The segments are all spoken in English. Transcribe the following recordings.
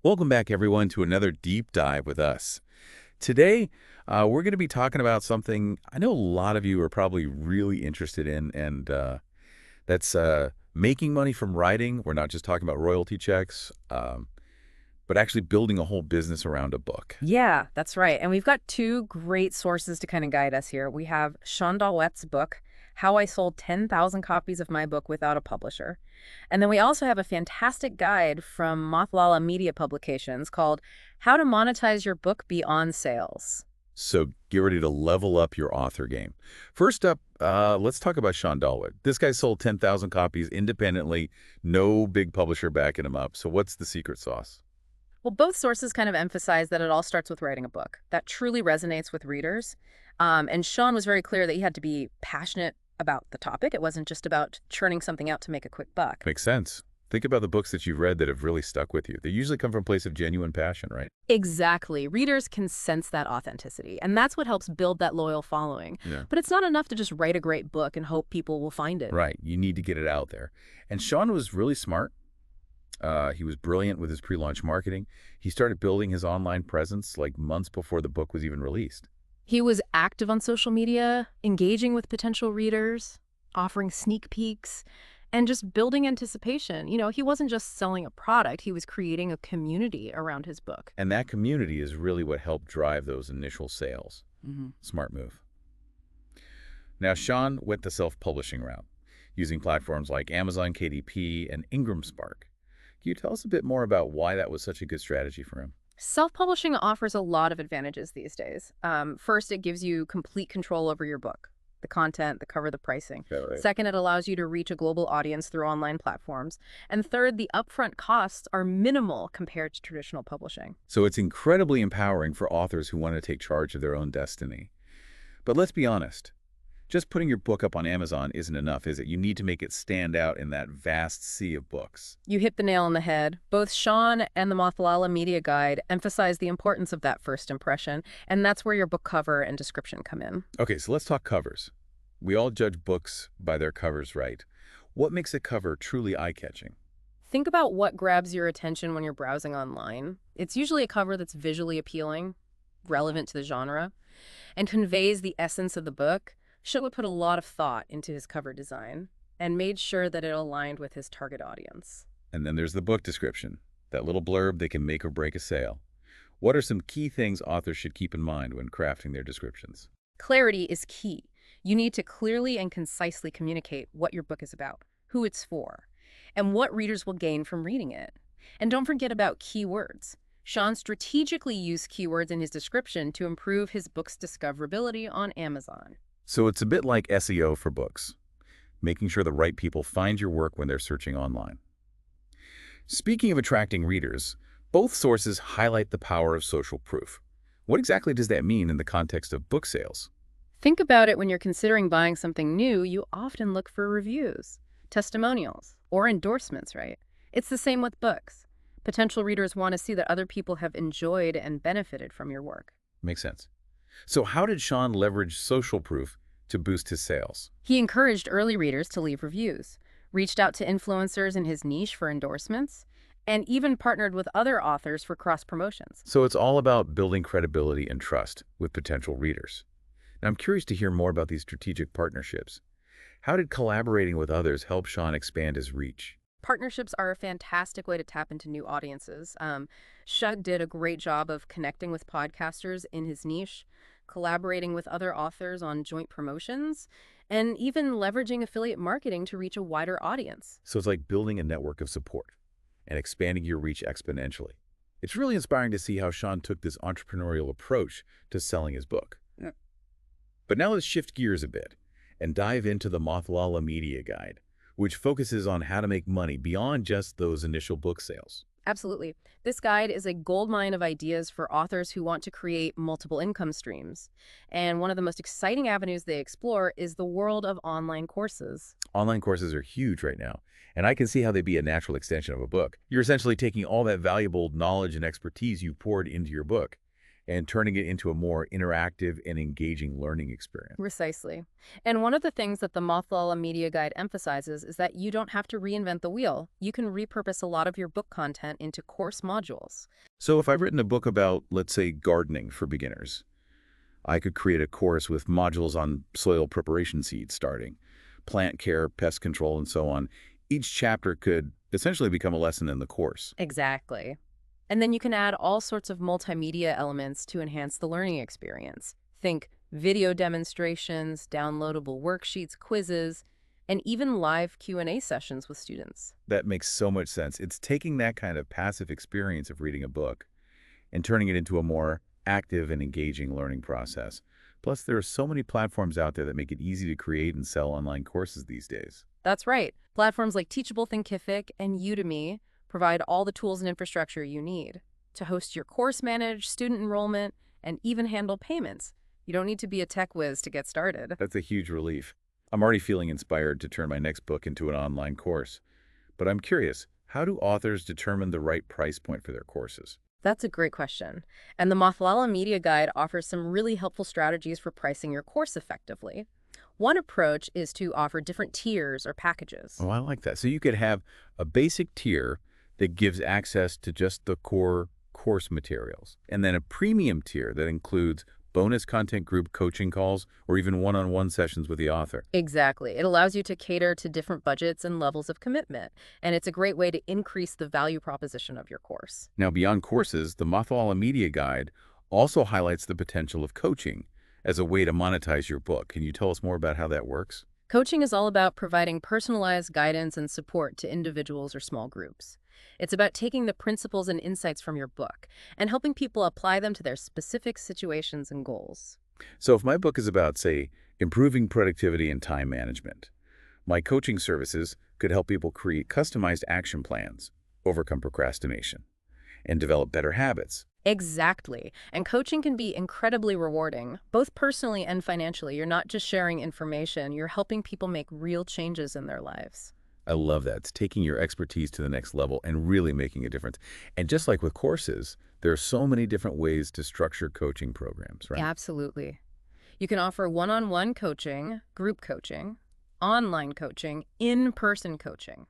Welcome back, everyone, to another deep dive with us. Today, we're going to be talking about something I know a lot of you are probably really interested in, and that's making money from writing. We're not just talking about royalty checks, but actually building a whole business around a book. Yeah, that's right. And we've got two great sources to kind of guide us here. We have Sean Dalwett's book, How I Sold 10,000 Copies of My Book Without a Publisher. And then we also have a fantastic guide from Mothwalla Media Publications called How to Monetize Your Book Beyond Sales. So get ready to level up your author game. First up, let's talk about Sean Dalwood. This guy sold 10,000 copies independently, no big publisher backing him up. So what's the secret sauce? Well, both sources kind of emphasize that it all starts with writing a book that truly resonates with readers. And Sean was very clear that he had to be passionate about the topic. It wasn't just about churning something out to make a quick buck. Makes sense. Think about the books that you've read that have really stuck with you. They usually come from a place of genuine passion, right? Exactly. Readers can sense that authenticity, and that's what helps build that loyal following. Yeah. But it's not enough to just write a great book and hope people will find it. Right. You need to get it out there. And Sean was really smart. He was brilliant with his pre-launch marketing. He started building his online presence like months before the book was even released. He was active on social media, engaging with potential readers, offering sneak peeks, and just building anticipation. He wasn't just selling a product, he was creating a community around his book. And that community is really what helped drive those initial sales. Smart move. Now, Sean went the self-publishing route, using platforms like Amazon, KDP, and Ingram Spark. Can you tell us a bit more about why that was such a good strategy for him? Self-publishing offers a lot of advantages these days. First, it gives you complete control over your book, the content, the cover, the pricing. Yeah, right. Second, it allows you to reach a global audience through online platforms. And third, the upfront costs are minimal compared to traditional publishing. So it's incredibly empowering for authors who want to take charge of their own destiny. But let's be honest. Just putting your book up on Amazon isn't enough, is it? You need to make it stand out in that vast sea of books. You hit the nail on the head. Both Sean and the Mothwalla Media Guide emphasize the importance of that first impression, and that's where your book cover and description come in. Okay, so let's talk covers. We all judge books by their covers, right? What makes a cover truly eye-catching? Think about what grabs your attention when you're browsing online. It's usually a cover that's visually appealing, relevant to the genre, and conveys the essence of the book. Sean put a lot of thought into his cover design and made sure that it aligned with his target audience. And then there's the book description, that little blurb that can make or break a sale. What are some key things authors should keep in mind when crafting their descriptions? Clarity is key. You need to clearly and concisely communicate what your book is about, who it's for, and what readers will gain from reading it. And don't forget about keywords. Sean strategically used keywords in his description to improve his book's discoverability on Amazon. So it's a bit like SEO for books, making sure the right people find your work when they're searching online. Speaking of attracting readers, both sources highlight the power of social proof. What exactly does that mean in the context of book sales? Think about it when you're considering buying something new, you often look for reviews, testimonials, or endorsements, right? It's the same with books. Potential readers want to see that other people have enjoyed and benefited from your work. Makes sense. So how did Sean leverage social proof to boost his sales? He encouraged early readers to leave reviews, reached out to influencers in his niche for endorsements, and even partnered with other authors for cross-promotions. So it's all about building credibility and trust with potential readers. Now, I'm curious to hear more about these strategic partnerships. How did collaborating with others help Sean expand his reach? Partnerships are a fantastic way to tap into new audiences. Shug did a great job of connecting with podcasters in his niche, collaborating with other authors on joint promotions, and even leveraging affiliate marketing to reach a wider audience. So it's like building a network of support and expanding your reach exponentially. It's really inspiring to see how Sean took this entrepreneurial approach to selling his book. Yeah. But now let's shift gears a bit and dive into the Mothwalla Media Guide, which focuses on how to make money beyond just those initial book sales. Absolutely. This guide is a goldmine of ideas for authors who want to create multiple income streams. And one of the most exciting avenues they explore is the world of online courses. Online courses are huge right now, and I can see how they'd be a natural extension of a book. You're essentially taking all that valuable knowledge and expertise you poured into your book and turning it into a more interactive and engaging learning experience. Precisely. And one of the things that the Mothwell Media Guide emphasizes is that you don't have to reinvent the wheel. You can repurpose a lot of your book content into course modules. So if I've written a book about, let's say, gardening for beginners, I could create a course with modules on soil preparation seeds starting, plant care, pest control, and so on. Each chapter could essentially become a lesson in the course. Exactly. And then you can add all sorts of multimedia elements to enhance the learning experience. Think video demonstrations, downloadable worksheets, quizzes, and even live Q&A sessions with students. That makes so much sense. It's taking that kind of passive experience of reading a book and turning it into a more active and engaging learning process. Plus, there are so many platforms out there that make it easy to create and sell online courses these days. That's right. Platforms like Teachable Thinkific and Udemy provide all the tools and infrastructure you need to host your course, manage student enrollment, and even handle payments. You don't need to be a tech whiz to get started. That's a huge relief. I'm already feeling inspired to turn my next book into an online course. But I'm curious, how do authors determine the right price point for their courses? That's a great question. And the Mothwell Media Guide offers some really helpful strategies for pricing your course effectively. One approach is to offer different tiers or packages. Oh, I like that. So you could have a basic tier that gives access to just the core course materials, and then a premium tier that includes bonus content, group coaching calls, or even one-on-one sessions with the author. Exactly. It allows you to cater to different budgets and levels of commitment, and it's a great way to increase the value proposition of your course. Now, beyond courses, the Mothwell Media Guide also highlights the potential of coaching as a way to monetize your book. Can you tell us more about how that works? Coaching is all about providing personalized guidance and support to individuals or small groups. It's about taking the principles and insights from your book and helping people apply them to their specific situations and goals. So if my book is about, say, improving productivity and time management, my coaching services could help people create customized action plans, overcome procrastination, and develop better habits. Exactly. And coaching can be incredibly rewarding, both personally and financially. You're not just sharing information, you're helping people make real changes in their lives. I love that. It's taking your expertise to the next level and really making a difference. And just like with courses, there are so many different ways to structure coaching programs, right? Absolutely. You can offer one-on-one coaching, group coaching, online coaching, in-person coaching.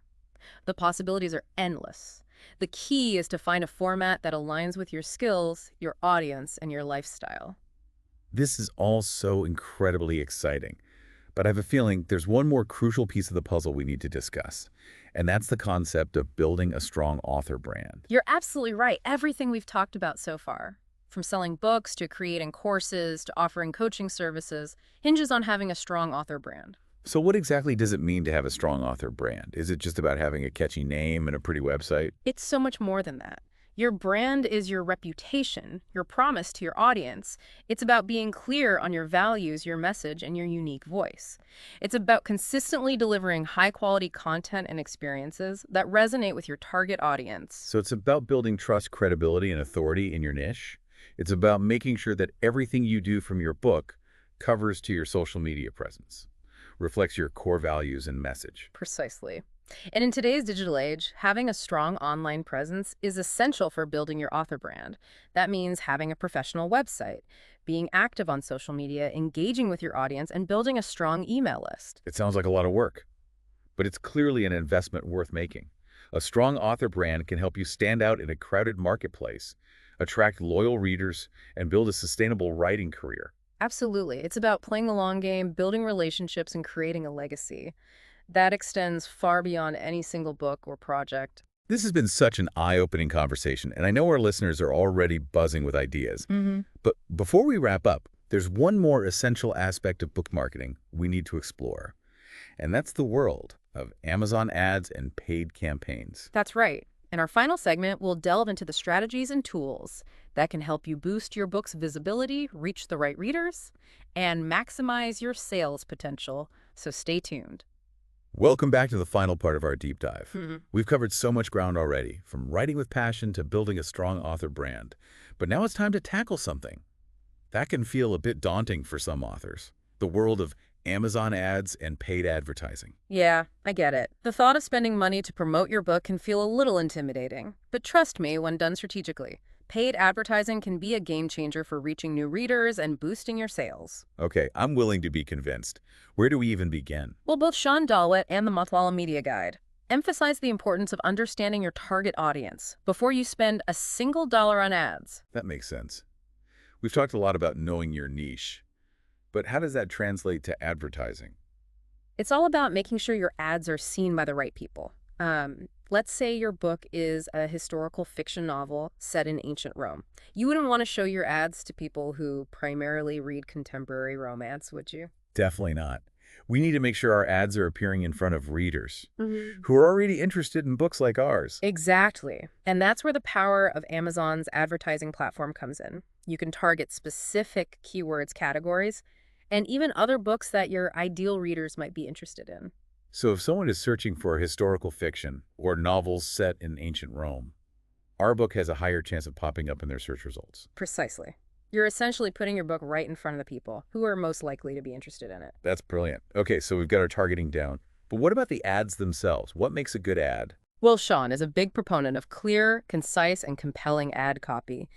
The possibilities are endless. The key is to find a format that aligns with your skills, your audience, and your lifestyle. This is all so incredibly exciting. But I have a feeling there's one more crucial piece of the puzzle we need to discuss, and that's the concept of building a strong author brand. You're absolutely right. Everything we've talked about so far, from selling books to creating courses to offering coaching services, hinges on having a strong author brand. So what exactly does it mean to have a strong author brand? Is it just about having a catchy name and a pretty website? It's so much more than that. Your brand is your reputation, your promise to your audience. It's about being clear on your values, your message, and your unique voice. It's about consistently delivering high-quality content and experiences that resonate with your target audience. So it's about building trust, credibility, and authority in your niche. It's about making sure that everything you do from your book covers to your social media presence, reflects your core values and message. Precisely. And in today's digital age, having a strong online presence is essential for building your author brand. That means having a professional website, being active on social media, engaging with your audience, and building a strong email list. It sounds like a lot of work, but it's clearly an investment worth making. A strong author brand can help you stand out in a crowded marketplace, attract loyal readers, and build a sustainable writing career. Absolutely. It's about playing the long game, building relationships, and creating a legacy. That extends far beyond any single book or project. This has been such an eye-opening conversation, and I know our listeners are already buzzing with ideas. But before we wrap up, there's one more essential aspect of book marketing we need to explore, and that's the world of Amazon ads and paid campaigns. That's right. In our final segment, we'll delve into the strategies and tools that can help you boost your book's visibility, reach the right readers, and maximize your sales potential. So stay tuned. Welcome back to the final part of our deep dive. We've covered so much ground already, from writing with passion to building a strong author brand. But now it's time to tackle something that can feel a bit daunting for some authors: the world of Amazon ads and paid advertising. Yeah, I get it. The thought of spending money to promote your book can feel a little intimidating. But trust me, when done strategically, paid advertising can be a game changer for reaching new readers and boosting your sales. Okay, I'm willing to be convinced. Where do we even begin? Well, both Sean Dalwett and the Mothwalla Media Guide emphasize the importance of understanding your target audience before you spend a single dollar on ads. That makes sense. We've talked a lot about knowing your niche, but how does that translate to advertising? It's all about making sure your ads are seen by the right people. Let's say your book is a historical fiction novel set in ancient Rome. You wouldn't want to show your ads to people who primarily read contemporary romance, would you? Definitely not. We need to make sure our ads are appearing in front of readers Mhm. who are already interested in books like ours. Exactly. And that's where the power of Amazon's advertising platform comes in. You can target specific keywords, categories, and even other books that your ideal readers might be interested in. So if someone is searching for historical fiction or novels set in ancient Rome, our book has a higher chance of popping up in their search results. Precisely. You're essentially putting your book right in front of the people who are most likely to be interested in it. That's brilliant. Okay, so we've got our targeting down. But what about the ads themselves? What makes a good ad? Well, Sean is a big proponent of clear, concise, and compelling ad copy.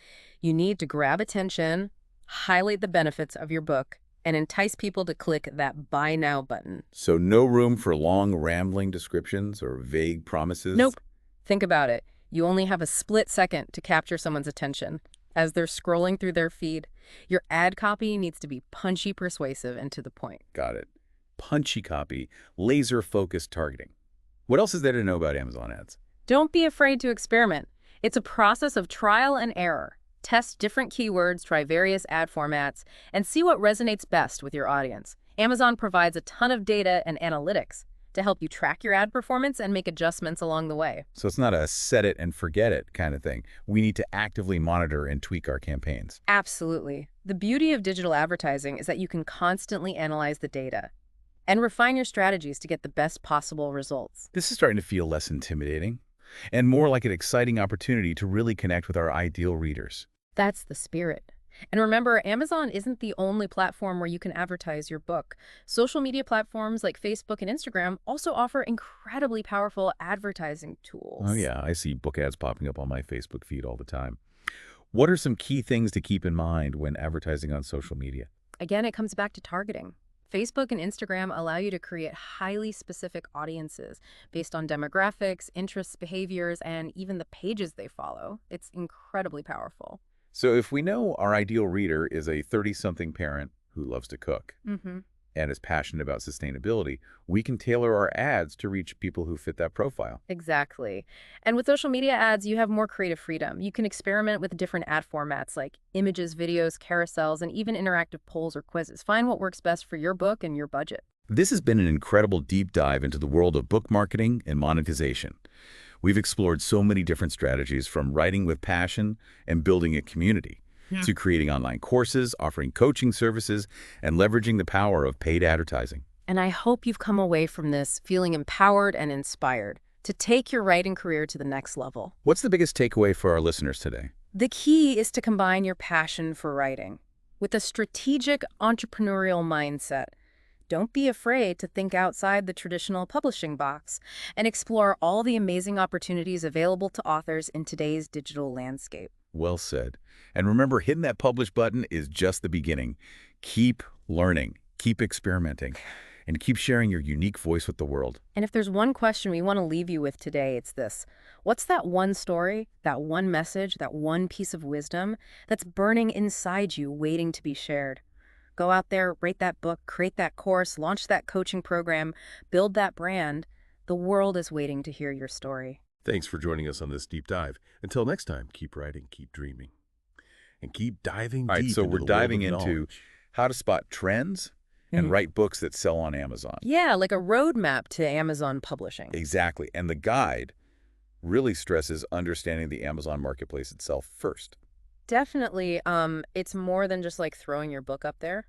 You need to grab attention, highlight the benefits of your book, and entice people to click that Buy Now button. So no room for long, rambling descriptions or vague promises? Nope. Think about it. You only have a split second to capture someone's attention. As they're scrolling through their feed, your ad copy needs to be punchy, persuasive, and to the point. Got it. Punchy copy, laser-focused targeting. What else is there to know about Amazon ads? Don't be afraid to experiment. It's a process of trial and error. Test different keywords, try various ad formats, and see what resonates best with your audience. Amazon provides a ton of data and analytics to help you track your ad performance and make adjustments along the way. So it's not a set it and forget it kind of thing. We need to actively monitor and tweak our campaigns. Absolutely. The beauty of digital advertising is that you can constantly analyze the data and refine your strategies to get the best possible results. This is starting to feel less intimidating and more like an exciting opportunity to really connect with our ideal readers. That's the spirit. And remember, Amazon isn't the only platform where you can advertise your book. Social media platforms like Facebook and Instagram also offer incredibly powerful advertising tools. Oh yeah, I see book ads popping up on my Facebook feed all the time. What are some key things to keep in mind when advertising on social media? Again, it comes back to targeting. Facebook and Instagram allow you to create highly specific audiences based on demographics, interests, behaviors, and even the pages they follow. It's incredibly powerful. So if we know our ideal reader is a 30-something parent who loves to cook Mm-hmm. and is passionate about sustainability, we can tailor our ads to reach people who fit that profile. Exactly. And with social media ads, you have more creative freedom. You can experiment with different ad formats like images, videos, carousels, and even interactive polls or quizzes. Find what works best for your book and your budget. This has been an incredible deep dive into the world of book marketing and monetization. We've explored so many different strategies, from writing with passion and building a community to creating online courses, offering coaching services, and leveraging the power of paid advertising. And I hope you've come away from this feeling empowered and inspired to take your writing career to the next level. What's the biggest takeaway for our listeners today? The key is to combine your passion for writing with a strategic entrepreneurial mindset. Don't be afraid to think outside the traditional publishing box and explore all the amazing opportunities available to authors in today's digital landscape. Well said. And remember, hitting that publish button is just the beginning. Keep learning, keep experimenting, and keep sharing your unique voice with the world. And if there's one question we want to leave you with today, it's this. What's that one story, that one message, that one piece of wisdom that's burning inside you, waiting to be shared? Go out there, write that book, create that course, launch that coaching program, build that brand. The world is waiting to hear your story. Thanks for joining us on this deep dive. Until next time, keep writing, keep dreaming, and keep diving All right, deep so into we're the diving world of into knowledge. how to spot trends and Mhm. write books that sell on Amazon. Yeah, like a roadmap to Amazon publishing. Exactly. And the guide really stresses understanding the Amazon marketplace itself first. Definitely, it's more than just like throwing your book up there.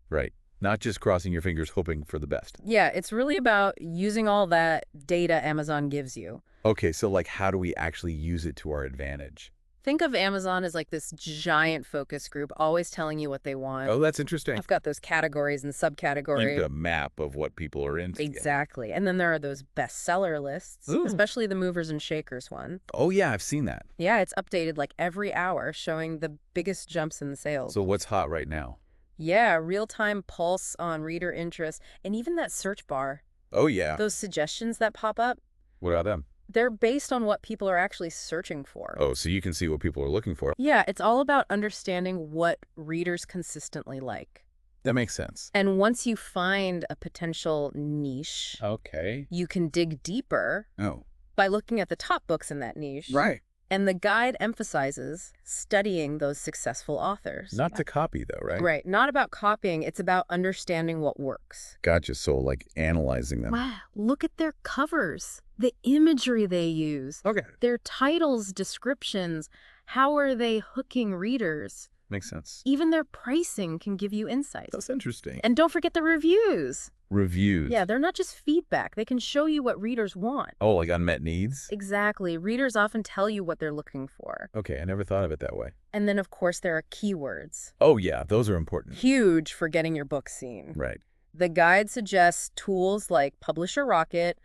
Right. Not just crossing your fingers hoping for the best. Yeah, it's really about using all that data Amazon gives you. Okay, so like how do we actually use it to our advantage? Think of Amazon as like this giant focus group, always telling you what they want. Oh, that's interesting. I've got those categories and Like subcategories. a map of what people are into. Yeah. Exactly. And then there are those bestseller lists, Ooh. especially the movers and shakers one. Oh, yeah, I've seen that. Yeah, it's updated like every hour, showing the biggest jumps in the sales. So what's hot right now? Yeah, real-time pulse on reader interest, and even that search bar. Oh, yeah. Those suggestions that pop up, What about them? they're based on what people are actually searching for. Oh, so you can see what people are looking for. Yeah, it's all about understanding what readers consistently like. That makes sense. And once you find a potential niche, Okay. you can dig deeper Oh, by looking at the top books in that niche. right. And the guide emphasizes studying those successful authors. Not to copy, though, right? Right. Not about copying. It's about understanding what works. Gotcha. So, like, analyzing them. Wow. Look at their covers, the imagery they use, Okay. their titles, descriptions. How are they hooking readers? Makes sense. Even their pricing can give you insights. That's interesting. And don't forget the reviews. Reviews. Yeah, they're not just feedback. They can show you what readers want. Oh, like unmet needs? Exactly. Readers often tell you what they're looking for. Okay, I never thought of it that way. And then, of course, there are keywords. Oh, yeah, those are important. Huge for getting your book seen. Right. The guide suggests tools like Publisher Rocket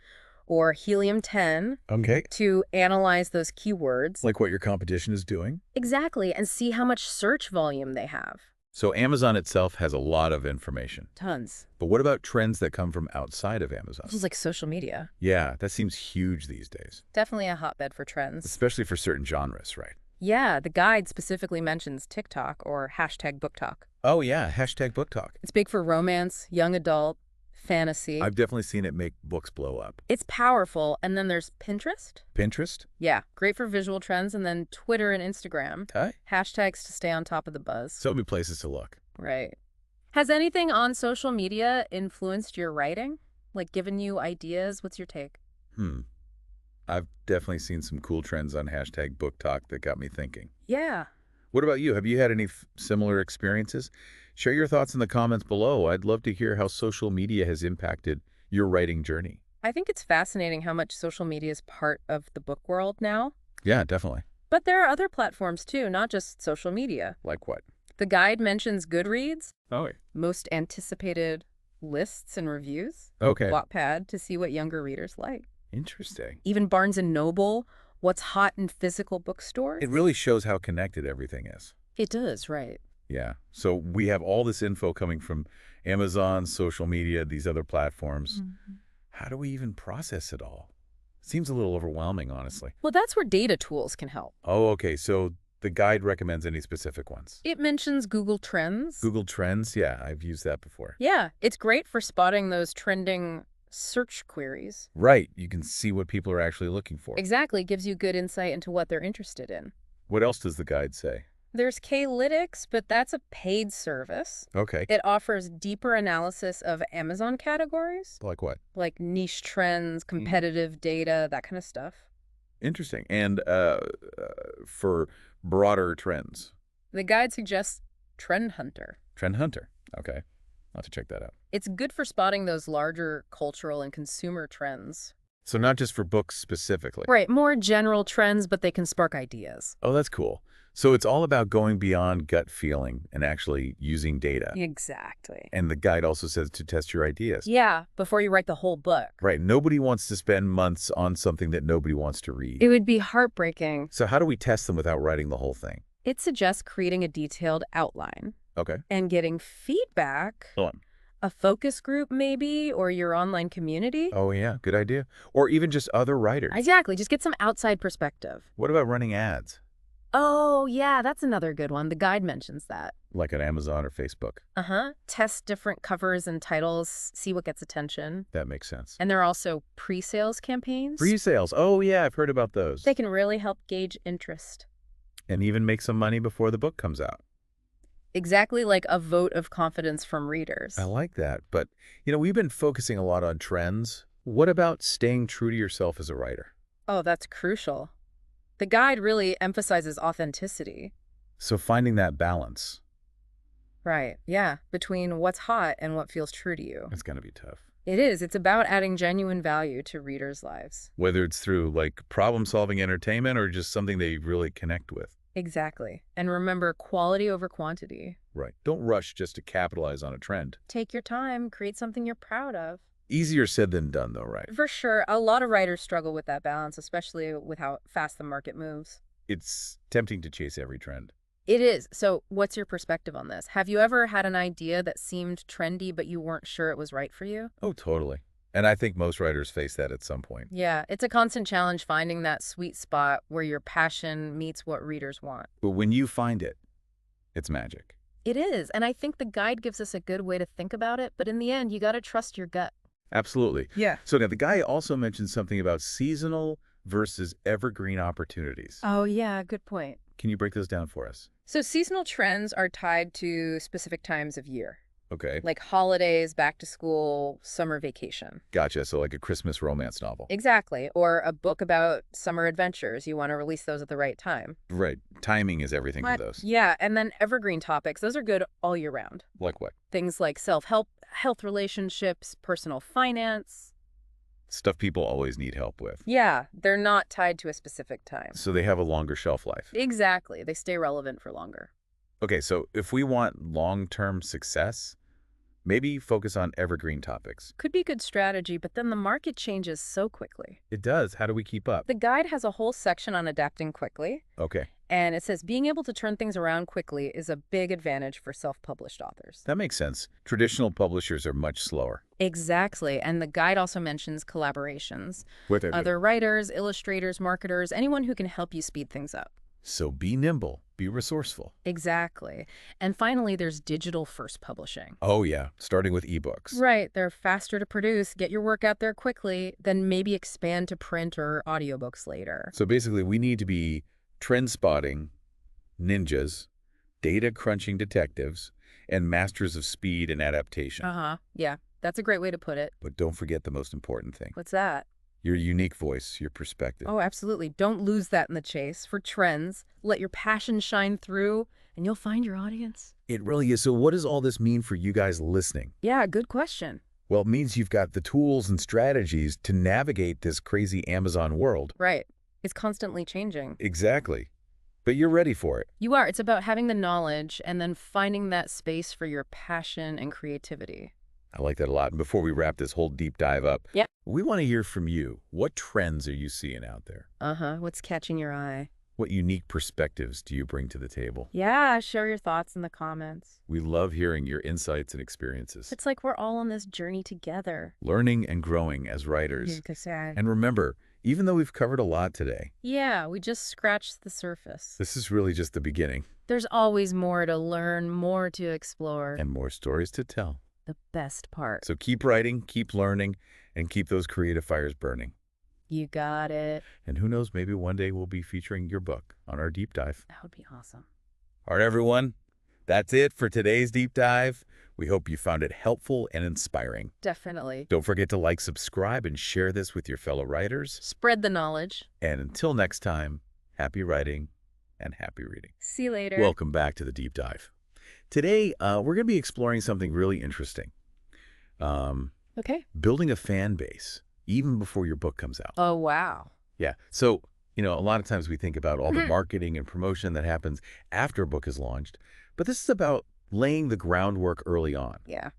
or Helium 10 Okay. to analyze those keywords. Like what your competition is doing? Exactly, and see how much search volume they have. So Amazon itself has a lot of information. Tons. But what about trends that come from outside of Amazon? This is like social media. Yeah, that seems huge these days, Definitely a hotbed for trends. especially for certain genres, right? Yeah, the guide specifically mentions TikTok or hashtag book talk. Oh, yeah, hashtag book talk. It's big for romance, young adult, fantasy. I've definitely seen it make books blow up. It's powerful. And then there's Pinterest. Pinterest? Yeah, great for visual trends. And then Twitter and Instagram. Okay. Hashtags to stay on top of the buzz. So many places to look. Right. Has anything on social media influenced your writing? Like given you ideas? What's your take? I've definitely seen some cool trends on hashtag book talk that got me thinking. Yeah. What about you? Have you had any similar experiences? Share your thoughts in the comments below. I'd love to hear how social media has impacted your writing journey. I think it's fascinating how much social media is part of the book world now. Yeah, definitely. But there are other platforms too, not just social media. Like what? The guide mentions Goodreads, Oh, most anticipated lists and reviews. okay. Wattpad to see what younger readers like. Interesting. Even Barnes & Noble, what's hot in physical bookstores. It really shows how connected everything is. It does, right. Yeah. So we have all this info coming from Amazon, social media, these other platforms. How do we even process it all? Seems a little overwhelming, honestly. Well, that's where data tools can help. Oh, okay. So the guide recommends any specific ones? It mentions Google Trends. Google Trends? Yeah, I've used that before. Yeah, it's great for spotting those trending search queries. Right. You can see what people are actually looking for. Exactly, gives you good insight into what they're interested in. What else does the guide say? There's Klytics, but that's a paid service. Okay. It offers deeper analysis of Amazon categories, Like what? like niche trends, competitive data, that kind of stuff. Interesting. And for broader trends? The guide suggests Trend Hunter. Trend Hunter. Okay. I'll have to check that out. It's good for spotting those larger cultural and consumer trends. So not just for books specifically. Right, more general trends, but they can spark ideas. Oh, that's cool. So it's all about going beyond gut feeling and actually using data. Exactly. And the guide also says to test your ideas. Yeah, before you write the whole book. Right. Nobody wants to spend months on something that nobody wants to read. It would be heartbreaking. So how do we test them without writing the whole thing? It suggests creating a detailed outline Okay. and getting feedback, Go on. a focus group maybe, or your online community. Oh, yeah. Good idea. Or even just other writers. Exactly, just get some outside perspective. What about running ads? Oh, yeah, that's another good one. The guide mentions that. Like on Amazon or Facebook? Test different covers and titles, see what gets attention. That makes sense. And there are also pre-sales campaigns. Pre-sales. Oh, yeah. I've heard about those. They can really help gauge interest. And even make some money before the book comes out. Exactly like a vote of confidence from readers. I like that. But, we've been focusing a lot on trends. What about staying true to yourself as a writer? Oh, that's crucial. The guide really emphasizes authenticity. So finding that balance. Right, yeah, between what's hot and what feels true to you. It's going to be tough. It is. It's about adding genuine value to readers' lives. Whether it's through, like, problem-solving entertainment or just something they really connect with. Exactly. And remember, quality over quantity. Right. Don't rush just to capitalize on a trend. Take your time, create something you're proud of. Easier said than done, though, right? For sure, a lot of writers struggle with that balance, especially with how fast the market moves. It's tempting to chase every trend. It is. So, what's your perspective on this? Have you ever had an idea that seemed trendy, but you weren't sure it was right for you? Oh, totally. And I think most writers face that at some point. Yeah, it's a constant challenge finding that sweet spot where your passion meets what readers want. But when you find it, it's magic. It is, and I think the guide gives us a good way to think about it, but in the end, you got to trust your gut. Absolutely. Yeah. So now the guy also mentioned something about seasonal versus evergreen opportunities. Oh, yeah, good point. Can you break those down for us? So seasonal trends are tied to specific times of year, Okay. like holidays, back to school, summer vacation. Gotcha. So like a Christmas romance novel. Exactly. Or a book about summer adventures. You want to release those at the right time. Right. Timing is everything for those. Yeah, and then evergreen topics. Those are good all year round. Like what? Things like self-help, health relationships, personal finance. Stuff people always need help with. Yeah, they're not tied to a specific time. So they have a longer shelf life. Exactly. They stay relevant for longer. Okay, so if we want long-term success, maybe focus on evergreen topics. Could be a good strategy, but then the market changes so quickly. It does. How do we keep up? The guide has a whole section on adapting quickly, Okay, and it says being able to turn things around quickly is a big advantage for self-published authors. that makes sense. Traditional publishers are much slower. Exactly, and the guide also mentions collaborations. With Other writers, illustrators, marketers, anyone who can help you speed things up. So be nimble, be resourceful. Exactly. And finally, there's digital-first publishing. Oh yeah, starting with ebooks. Right, they're faster to produce, get your work out there quickly, then maybe expand to print or audiobooks later. So basically, we need to be trend spotting ninjas, data crunching detectives, and masters of speed and adaptation. Uh-huh, yeah, that's a great way to put it. But don't forget the most important thing, What's that? your unique voice, your perspective. Oh, absolutely. Don't lose that in the chase. For trends, let your passion shine through, and you'll find your audience. It really is. So what does all this mean for you guys listening? Yeah, good question. Well, it means you've got the tools and strategies to navigate this crazy Amazon world. Right. It's constantly changing. Exactly. But you're ready for it. You are. It's about having the knowledge and then finding that space for your passion and creativity. I like that a lot. And before we wrap this whole deep dive up, Yeah. we want to hear from you. What trends are you seeing out there? Uh-huh. What's catching your eye? What unique perspectives do you bring to the table? Yeah, share your thoughts in the comments. We love hearing your insights and experiences. It's like we're all on this journey together. Learning and growing as writers. And And remember, even though we've covered a lot today, yeah, we just scratched the surface. this is really just the beginning There's always more to learn, more to explore. and more stories to tell. The best part. So keep writing, keep learning, and keep those creative fires burning. You got it. And who knows, maybe one day we'll be featuring your book on our deep dive. That would be awesome. All right, everyone. That's it for today's deep dive. We hope you found it helpful and inspiring. Definitely. Don't forget to like, subscribe, and share this with your fellow writers. Spread the knowledge. And until next time, happy writing and happy reading. See you later. Welcome back to the deep dive. Today, we're going to be exploring something really interesting. Okay. Building a fan base, even before your book comes out. Oh, wow. Yeah. So, a lot of times we think about all the marketing and promotion that happens after a book is launched, but this is about laying the groundwork early on. Yeah.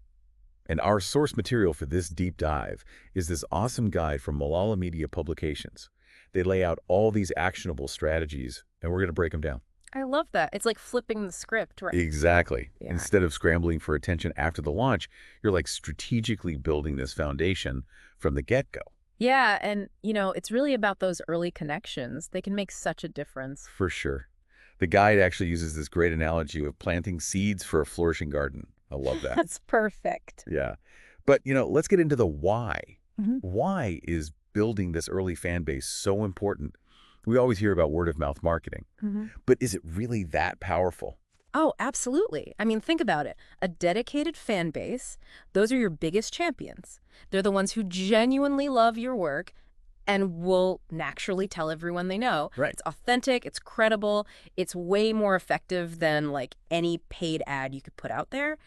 And our source material for this deep dive is this awesome guide from Malala Media Publications. They lay out all these actionable strategies, and we're going to break them down. I love that. It's like flipping the script, right? Exactly. Yeah. Instead of scrambling for attention after the launch, you're like strategically building this foundation from the get-go. Yeah, and, it's really about those early connections. They can make such a difference. For sure. The guide actually uses this great analogy of planting seeds for a flourishing garden. I love that. That's perfect. Yeah. But, let's get into the why. Mhm. Why is building this early fan base so important? We always hear about word-of-mouth marketing, but is it really that powerful? Oh, absolutely. I mean, think about it. A dedicated fan base, those are your biggest champions. They're the ones who genuinely love your work and will naturally tell everyone they know. Right. It's authentic, it's credible, it's way more effective than like any paid ad you could put out there.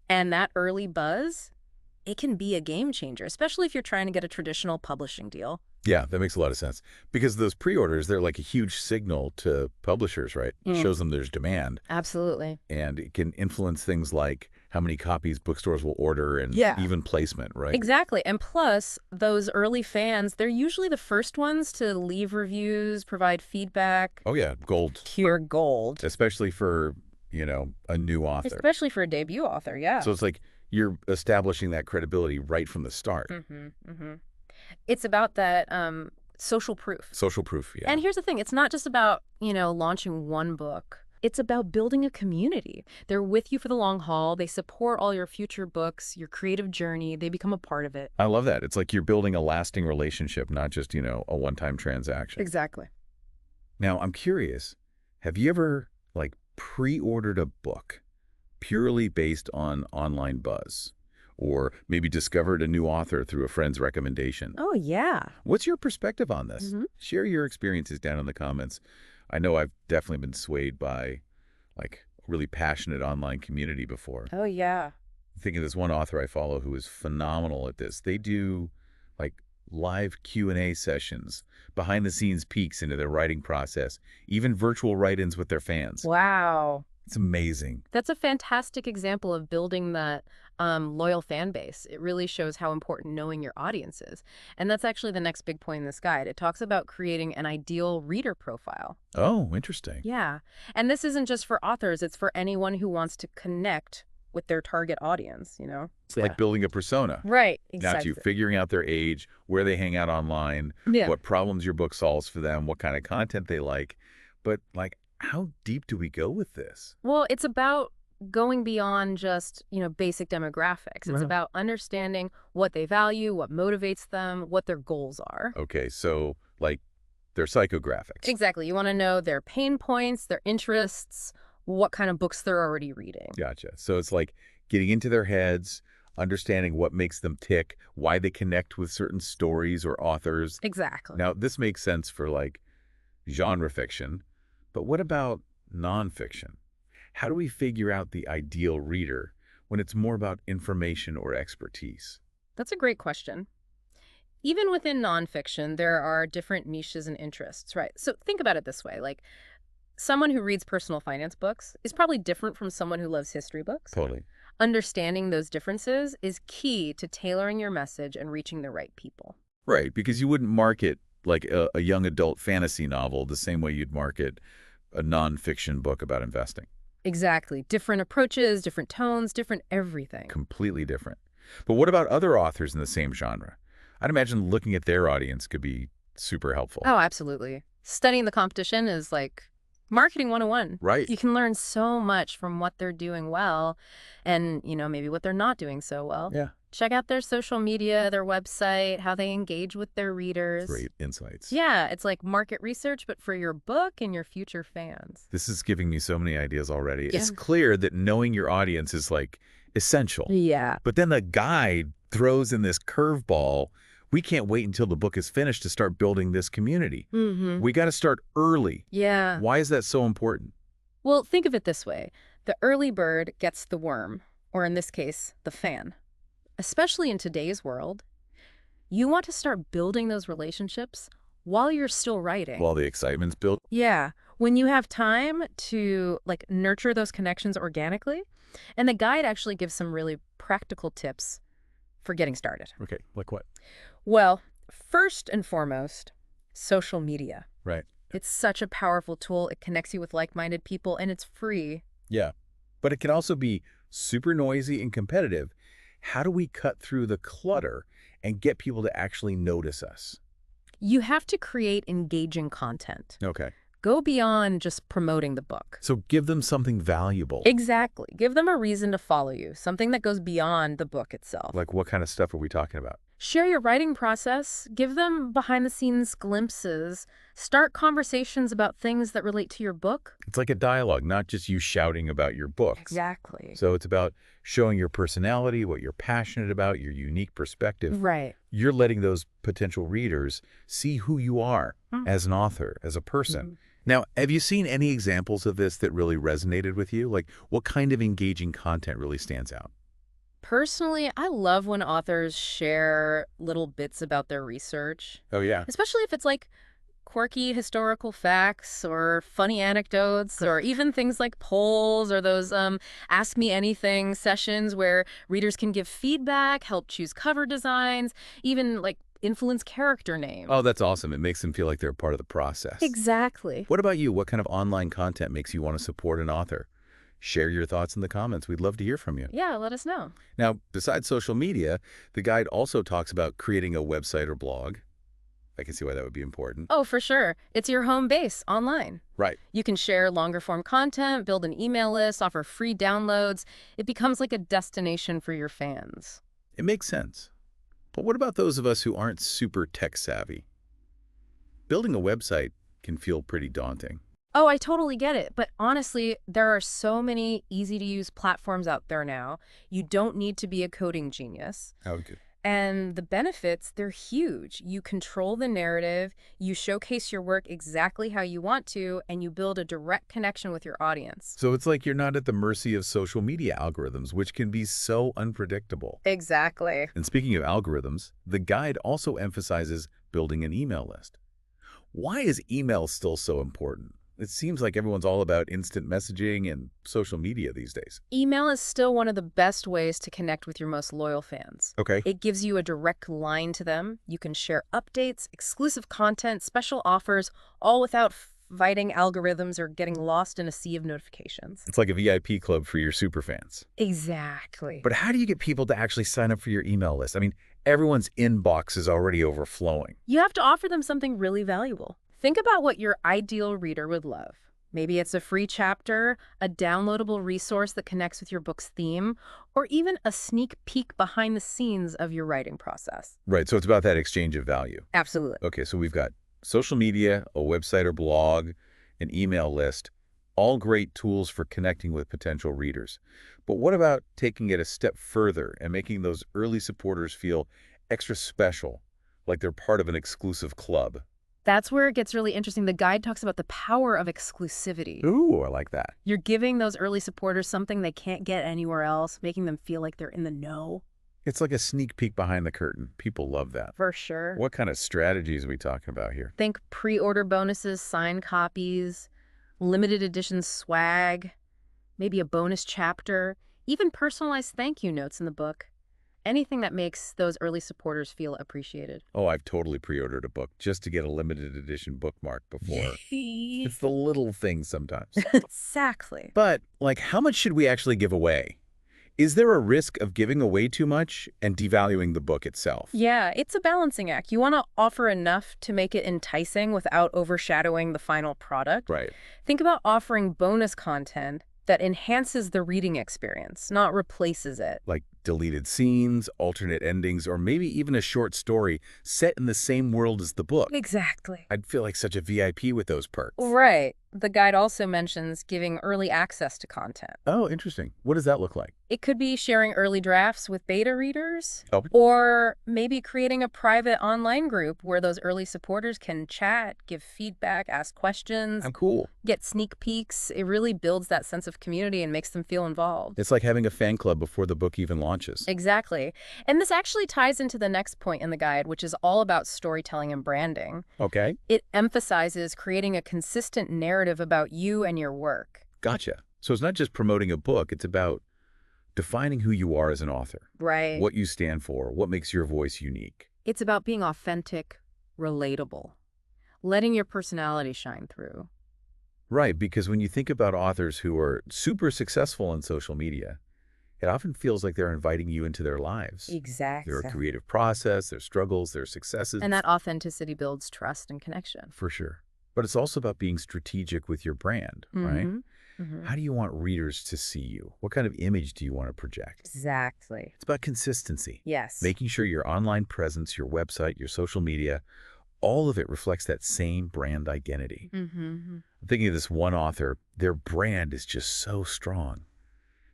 And that early buzz, it can be a game changer, especially if you're trying to get a traditional publishing deal. Yeah, that makes a lot of sense. Because those pre-orders, they're like a huge signal to publishers, right? It shows them there's demand. Absolutely. And it can influence things like how many copies bookstores will order and Yeah. even placement, right? Exactly. And plus, those early fans, they're usually the first ones to leave reviews, provide feedback. Oh, yeah, gold. Pure gold. Especially for, a new author. Especially for a debut author, yeah. So it's like you're establishing that credibility right from the start. It's about that social proof. Social proof, yeah. And here's the thing. It's not just about, launching one book. It's about building a community. They're with you for the long haul. They support all your future books, your creative journey. They become a part of it. I love that. It's like you're building a lasting relationship, not just, a one-time transaction. Exactly. Now, I'm curious, have you ever, pre-ordered a book purely based on online buzz? Or maybe discovered a new author through a friend's recommendation? Oh, yeah. What's your perspective on this? Share your experiences down in the comments. I know I've definitely been swayed by, a really passionate online community before. Oh, yeah. Think of this one author I follow who is phenomenal at this. They do, live Q&A sessions, behind-the-scenes peeks into their writing process, even virtual write-ins with their fans. Wow. It's amazing. That's a fantastic example of building that loyal fan base. It really shows how important knowing your audience is. And that's actually the next big point in this guide. It talks about creating an ideal reader profile. Oh, interesting. Yeah. And this isn't just for authors. It's for anyone who wants to connect with their target audience, It's like building a persona. Right. Got Exactly. you figuring out their age, where they hang out online, Yeah. what problems your book solves for them, what kind of content they like. But, how deep do we go with this? Well, it's about going beyond just, basic demographics. It's Right. about understanding what they value, what motivates them, what their goals are. Okay, so, their psychographics. Exactly. You want to know their pain points, their interests, what kind of books they're already reading. Gotcha. So it's like getting into their heads, understanding what makes them tick, why they connect with certain stories or authors. Exactly. Now, this makes sense for, genre fiction, but what about nonfiction? How do we figure out the ideal reader when it's more about information or expertise? That's a great question. Even within nonfiction, there are different niches and interests, right? So think about it this way. Someone who reads personal finance books is probably different from someone who loves history books. Totally. Understanding those differences is key to tailoring your message and reaching the right people. Right, because you wouldn't market a young adult fantasy novel the same way you'd market a nonfiction book about investing. Exactly. Different approaches, different tones, different everything. Completely different. But what about other authors in the same genre? I'd imagine looking at their audience could be super helpful. Oh, absolutely. Studying the competition is like marketing 101. Right. You can learn so much from what they're doing well and, maybe what they're not doing so well. Yeah. Check out their social media, their website, how they engage with their readers. Great insights. Yeah, it's like market research, but for your book and your future fans. This is giving me so many ideas already. Yeah. It's clear that knowing your audience is essential. Yeah. But then the guide throws in this curveball. We can't wait until the book is finished to start building this community. We got to start early. Yeah. Why is that so important? Well, think of it this way. The early bird gets the worm, or in this case, the fan. Especially in today's world, you want to start building those relationships while you're still writing. While the excitement's built. Yeah, when you have time to nurture those connections organically. And the guide actually gives some really practical tips for getting started. Okay, like what? Well, first and foremost, social media. Right. It's such a powerful tool. It connects you with like-minded people, and it's free. Yeah. But it can also be super noisy and competitive. How do we cut through the clutter and get people to actually notice us? You have to create engaging content. Okay. Go beyond just promoting the book. So give them something valuable. Exactly. Give them a reason to follow you, something that goes beyond the book itself. Like what kind of stuff are we talking about? Share your writing process. Give them behind-the-scenes glimpses. Start conversations about things that relate to your book. It's like a dialogue, not just you shouting about your books. Exactly. So it's about showing your personality, what you're passionate about, your unique perspective. Right. You're letting those potential readers see who you are as an author, as a person. Now, have you seen any examples of this that really resonated with you? What kind of engaging content really stands out? Personally, I love when authors share little bits about their research, Oh, yeah. especially if it's like quirky historical facts or funny anecdotes or even things like polls or those ask me anything sessions where readers can give feedback, help choose cover designs, even like influence character names. Oh, that's awesome. It makes them feel like they're a part of the process. Exactly. What about you? What kind of online content makes you want to support an author? Share your thoughts in the comments. We'd love to hear from you. Yeah, let us know. Now, besides social media, the guide also talks about creating a website or blog. I can see why that would be important. Oh, for sure. It's your home base online. Right. You can share longer form content, build an email list, offer free downloads. It becomes like a destination for your fans. It makes sense. But what about those of us who aren't super tech savvy? Building a website can feel pretty daunting. Oh, I totally get it. But honestly, there are so many easy-to-use platforms out there now. You don't need to be a coding genius. Oh, good. And the benefits, they're huge. You control the narrative, you showcase your work exactly how you want to, and you build a direct connection with your audience. So it's like you're not at the mercy of social media algorithms, which can be so unpredictable. Exactly. And speaking of algorithms, the guide also emphasizes building an email list. Why is email still so important? It seems like everyone's all about instant messaging and social media these days. Email is still one of the best ways to connect with your most loyal fans. Okay. It gives you a direct line to them. You can share updates, exclusive content, special offers, all without fighting algorithms or getting lost in a sea of notifications. It's like a VIP club for your superfans. Exactly. But how do you get people to actually sign up for your email list? I mean, everyone's inbox is already overflowing. You have to offer them something really valuable. Think about what your ideal reader would love. Maybe it's a free chapter, a downloadable resource that connects with your book's theme, or even a sneak peek behind the scenes of your writing process. Right, so it's about that exchange of value. Absolutely. Okay, so we've got social media, a website or blog, an email list, all great tools for connecting with potential readers. But what about taking it a step further and making those early supporters feel extra special, like they're part of an exclusive club? That's where it gets really interesting. The guide talks about the power of exclusivity. Ooh, I like that. You're giving those early supporters something they can't get anywhere else, making them feel like they're in the know. It's like a sneak peek behind the curtain. People love that. For sure. What kind of strategies are we talking about here? Think pre-order bonuses, signed copies, limited edition swag, maybe a bonus chapter, even personalized thank you notes in the book. Anything that makes those early supporters feel appreciated. Oh, I've totally pre-ordered a book just to get a limited edition bookmark before. It's the little things sometimes. Exactly. But, like, how much should we actually give away? Is there a risk of giving away too much and devaluing the book itself? Yeah, it's a balancing act. You want to offer enough to make it enticing without overshadowing the final product. Right. Think about offering bonus content that enhances the reading experience, not replaces it. Like deleted scenes, alternate endings, or maybe even a short story set in the same world as the book. Exactly. I'd feel like such a VIP with those perks. Right. The guide also mentions giving early access to content. Oh, interesting. What does that look like? It could be sharing early drafts with beta readers, Oh. or maybe creating a private online group where those early supporters can chat, give feedback, ask questions, I'm cool. get sneak peeks. It really builds that sense of community and makes them feel involved. It's like having a fan club before the book even launches. Exactly. And this actually ties into the next point in the guide, which is all about storytelling and branding. Okay, It emphasizes creating a consistent narrative about you and your work. gotcha. So it's not just promoting a book, it's about defining who you are as an author, Right. what you stand for, what makes your voice unique. It's about being authentic, relatable, letting your personality shine through. Right, because when you think about authors who are super successful on social media, it often feels like they're inviting you into their lives. Exactly. Their creative process, their struggles, their successes. And that authenticity builds trust and connection. For sure. But it's also about being strategic with your brand, right? How do you want readers to see you? What kind of image do you want to project? Exactly. It's about consistency. Yes. Making sure your online presence, your website, your social media, all of it reflects that same brand identity. I'm thinking of this one author, their brand is just so strong.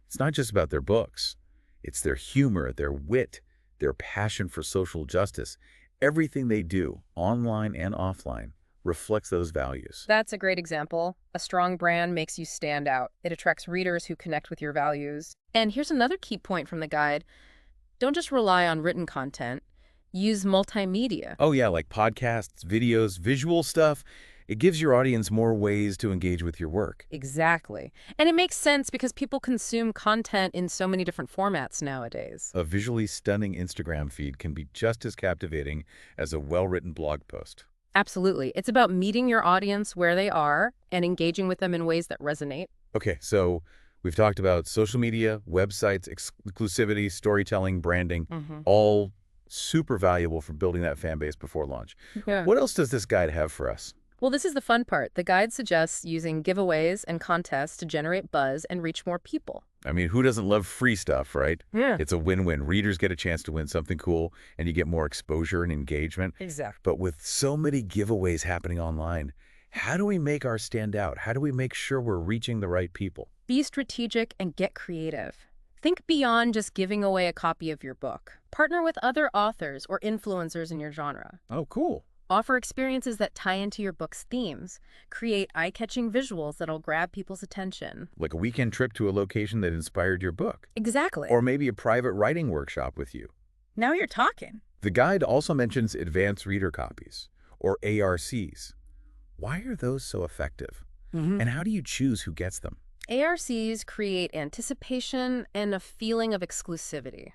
It's not just about their books. It's their humor, their wit, their passion for social justice. Everything they do, online and offline, reflects those values. That's a great example. A strong brand makes you stand out. It attracts readers who connect with your values. And here's another key point from the guide. Don't just rely on written content. Use multimedia. Oh yeah, like podcasts, videos, visual stuff. It gives your audience more ways to engage with your work. Exactly. And it makes sense because people consume content in so many different formats nowadays. A visually stunning Instagram feed can be just as captivating as a well-written blog post. Absolutely. It's about meeting your audience where they are and engaging with them in ways that resonate. Okay, so we've talked about social media, websites, exclusivity, storytelling, branding, all super valuable for building that fan base before launch. Yeah. What else does this guide have for us? Well, this is the fun part. The guide suggests using giveaways and contests to generate buzz and reach more people. I mean, who doesn't love free stuff, right? Yeah. It's a win-win. Readers get a chance to win something cool, and you get more exposure and engagement. Exactly. But with so many giveaways happening online, how do we make ours stand out? How do we make sure we're reaching the right people? Be strategic and get creative. Think beyond just giving away a copy of your book. Partner with other authors or influencers in your genre. Oh, cool. Offer experiences that tie into your book's themes. Create eye-catching visuals that'll grab people's attention. Like a weekend trip to a location that inspired your book. Exactly. Or maybe a private writing workshop with you. Now you're talking. The guide also mentions advanced reader copies, or ARCs. Why are those so effective? And how do you choose who gets them? ARCs create anticipation and a feeling of exclusivity.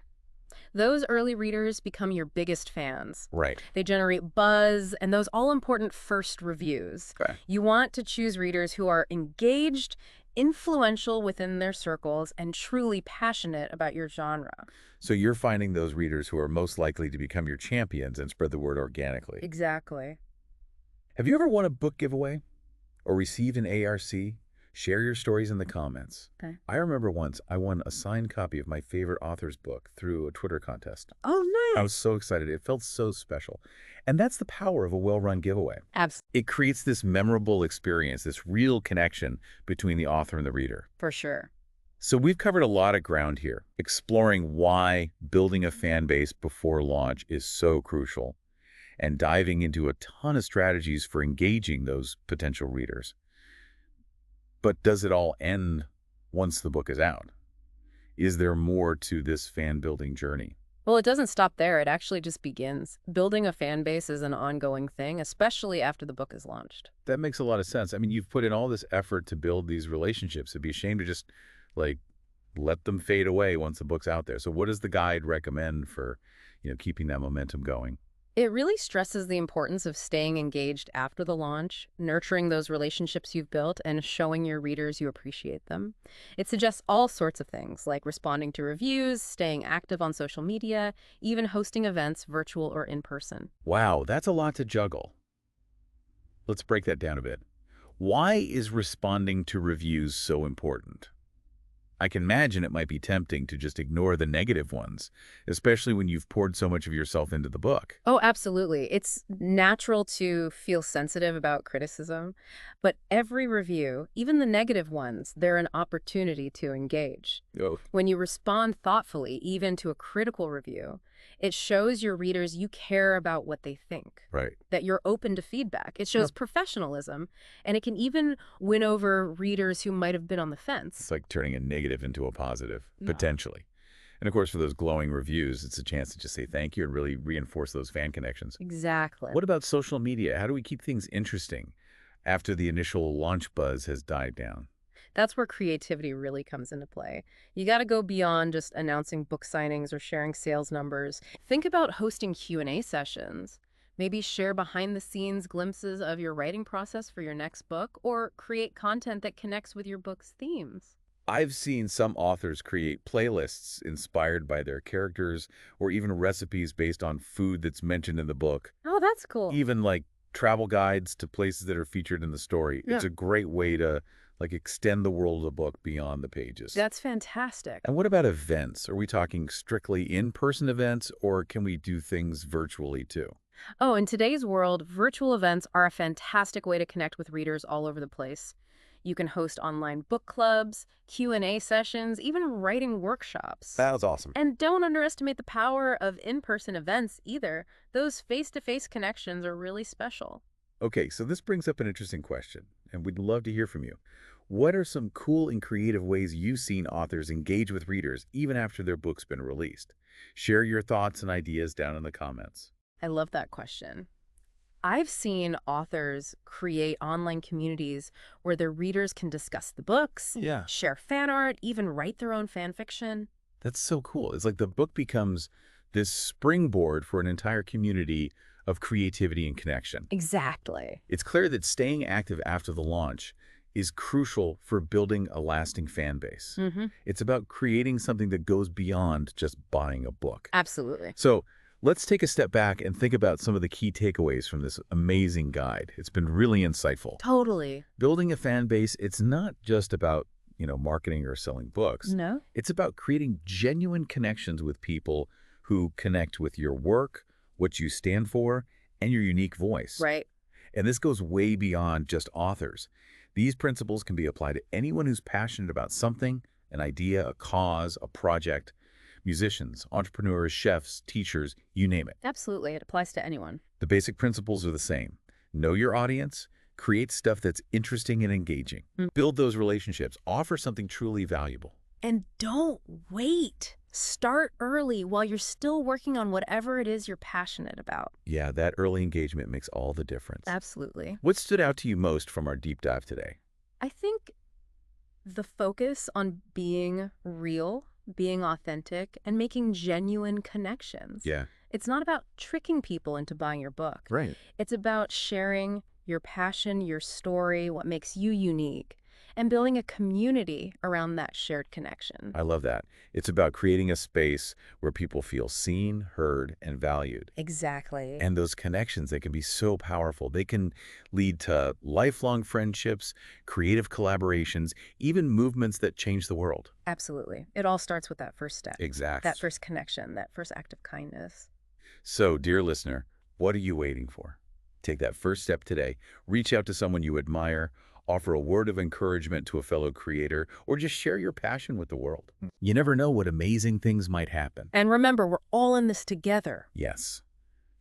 Those early readers become your biggest fans. Right. They generate buzz and those all-important first reviews. Okay. You want to choose readers who are engaged, influential within their circles, and truly passionate about your genre. So you're finding those readers who are most likely to become your champions and spread the word organically. Exactly. Have you ever won a book giveaway or received an ARC? Share your stories in the comments. Okay. I remember once I won a signed copy of my favorite author's book through a Twitter contest. Oh, I nice. was so excited. It felt so special. And that's the power of a well-run giveaway. Absolutely. It creates this memorable experience, this real connection between the author and the reader. For sure. So we've covered a lot of ground here, exploring why building a fan base before launch is so crucial, and diving into a ton of strategies for engaging those potential readers. But does it all end once the book is out? Is there more to this fan-building journey? Well, it doesn't stop there. It actually just begins. Building a fan base is an ongoing thing, especially after the book is launched. That makes a lot of sense. I mean, you've put in all this effort to build these relationships. It'd be a shame to just, like, let them fade away once the book's out there. So what does the guide recommend for, keeping that momentum going? It really stresses the importance of staying engaged after the launch, nurturing those relationships you've built, and showing your readers you appreciate them. It suggests all sorts of things, like responding to reviews, staying active on social media, even hosting events, virtual or in person. Wow, that's a lot to juggle. Let's break that down a bit. Why is responding to reviews so important? I can imagine it might be tempting to just ignore the negative ones, especially when you've poured so much of yourself into the book. Oh, absolutely. It's natural to feel sensitive about criticism, but every review, even the negative ones, they're an opportunity to engage. Oh, When you respond thoughtfully, even to a critical review, it shows your readers you care about what they think, right. that you're open to feedback. It shows professionalism, and it can even win over readers who might have been on the It's fence. like turning a negative into a positive, Yeah. potentially. And of course, for those glowing reviews, it's a chance to just say thank you and really reinforce those fan connections. Exactly. What about social media? How do we keep things interesting after the initial launch buzz has died down? That's where creativity really comes into play. You got to go beyond just announcing book signings or sharing sales numbers. Think about hosting Q&A sessions. Maybe share behind-the-scenes glimpses of your writing process for your next book, or create content that connects with your book's themes. I've seen some authors create playlists inspired by their characters or even recipes based on food that's mentioned in the book, Oh, that's cool. even like travel guides to places that are featured in the story. Yeah. It's a great way to extend the world of the book beyond the pages. That's fantastic. And what about events? Are we talking strictly in-person events, or can we do things virtually too? Oh, in today's world, virtual events are a fantastic way to connect with readers all over the place. You can host online book clubs, Q&A sessions, even writing workshops. That was awesome. And don't underestimate the power of in-person events either. Those face-to-face connections are really special. Okay, so this brings up an interesting question, and we'd love to hear from you. What are some cool and creative ways you've seen authors engage with readers even after their book's been released? Share your thoughts and ideas down in the comments. I love that question. I've seen authors create online communities where their readers can discuss the books, Yeah. share fan art, even write their own fan fiction. That's so cool. It's like the book becomes this springboard for an entire community of creativity and connection. Exactly. It's clear that staying active after the launch is crucial for building a lasting fan base. Mm-hmm. It's about creating something that goes beyond just buying a book. Absolutely. So let's take a step back and think about some of the key takeaways from this amazing guide. It's been really insightful. Totally. Building a fan base, it's not just about, marketing or selling books. No? It's about creating genuine connections with people who connect with your work, what you stand for, and your unique voice. Right. And this goes way beyond just authors. These principles can be applied to anyone who's passionate about something, an idea, a cause, a project. Musicians, entrepreneurs, chefs, teachers, you name it. Absolutely. It applies to anyone. The basic principles are the same. Know your audience, create stuff that's interesting and engaging. Build those relationships, offer something truly valuable. And don't wait. Start early while you're still working on whatever it is you're passionate about. Yeah, that early engagement makes all the difference. Absolutely. What stood out to you most from our deep dive today? I think the focus on being real, being authentic, and making genuine connections. Yeah. It's not about tricking people into buying your book. Right. It's about sharing your passion, your story, what makes you unique, and building a community around that shared connection. I love that. It's about creating a space where people feel seen, heard, and valued. Exactly. And those connections, they can be so powerful. They can lead to lifelong friendships, creative collaborations, even movements that change the world. Absolutely. It all starts with that first step. Exactly. That first connection, that first act of kindness. So, dear listener, what are you waiting for? Take that first step today. Reach out to someone you admire, offer a word of encouragement to a fellow creator, or just share your passion with the world. You never know what amazing things might happen. And remember, we're all in this together. Yes.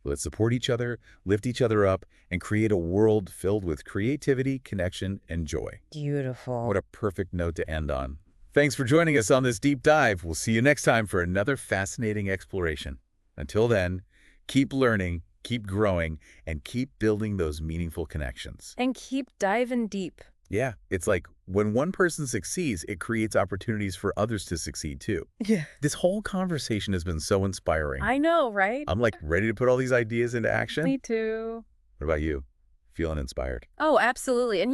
Let's support each other, lift each other up, and create a world filled with creativity, connection, and joy. Beautiful. What a perfect note to end on. Thanks for joining us on this deep dive. We'll see you next time for another fascinating exploration. Until then, keep learning, keep growing, and keep building those meaningful connections. And keep diving deep. Yeah, it's like when one person succeeds, it creates opportunities for others to succeed too. Yeah. This whole conversation has been so inspiring. I know, right? I'm like ready to put all these ideas into action. Me too. What about you? Feeling inspired? Oh, absolutely. And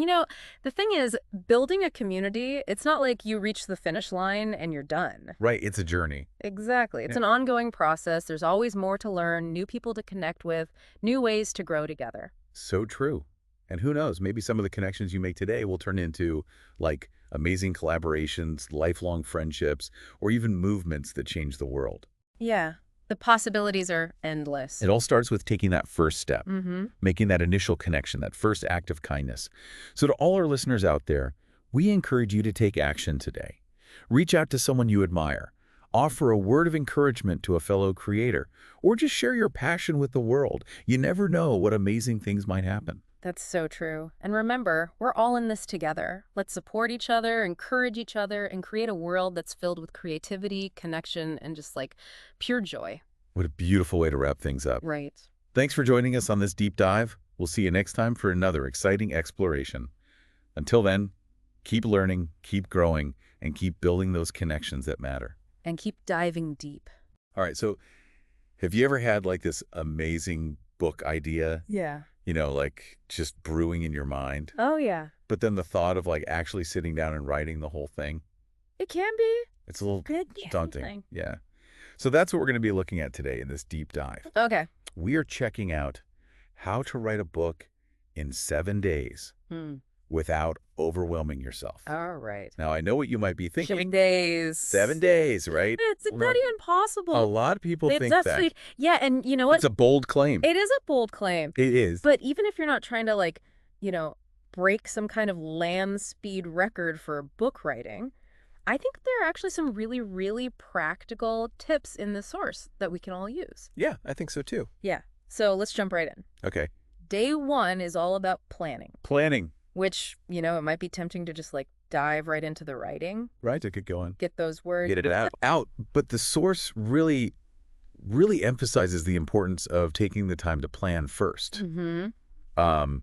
the thing is, building a community, it's not like you reach the finish line and you're done. Right, it's a journey. Exactly. It's Yeah. an ongoing process. There's always more to learn, new people to connect with, new ways to grow together. So true. And who knows, maybe some of the connections you make today will turn into like amazing collaborations, lifelong friendships, or even movements that change the world. Yeah. The possibilities are endless. It all starts with taking that first step, Mm-hmm. making that initial connection, that first act of kindness. So to all our listeners out there, we encourage you to take action today. Reach out to someone you admire, offer a word of encouragement to a fellow creator, or just share your passion with the world. You never know what amazing things might happen. That's so true. And remember, we're all in this together. Let's support each other, encourage each other, and create a world that's filled with creativity, connection, and just like pure joy. What a beautiful way to wrap things up. Right. Thanks for joining us on this deep dive. We'll see you next time for another exciting exploration. Until then, keep learning, keep growing, and keep building those connections that matter. And keep diving deep. All right, so have you ever had like this amazing book idea, Yeah. like just brewing in your mind, Oh, yeah. but then the thought of like actually sitting down and writing the whole thing, It can be. it's a little Good. daunting. Yeah. So that's what we're going to be looking at today in this deep dive. Okay. We are checking out how to write a book in 7 days without overwhelming yourself. All right. Now, I know what you might be 7 thinking. days. 7 days, right? It's Well, not even possible. A lot of people think That's that. sweet. Yeah, and you know what? It's a bold claim. It is a bold claim. It is. But even if you're not trying to break some kind of land speed record for book writing, I think there are actually some really, really practical tips in the source that we can all use. Yeah, I think so too. Yeah. So let's jump right in. Okay. day one is all about planning, Planning, which, it might be tempting to just like dive right into the writing, right, to get going. get those words. Get it out. But the source really, really emphasizes the importance of taking the time to plan first. Mm-hmm. Um,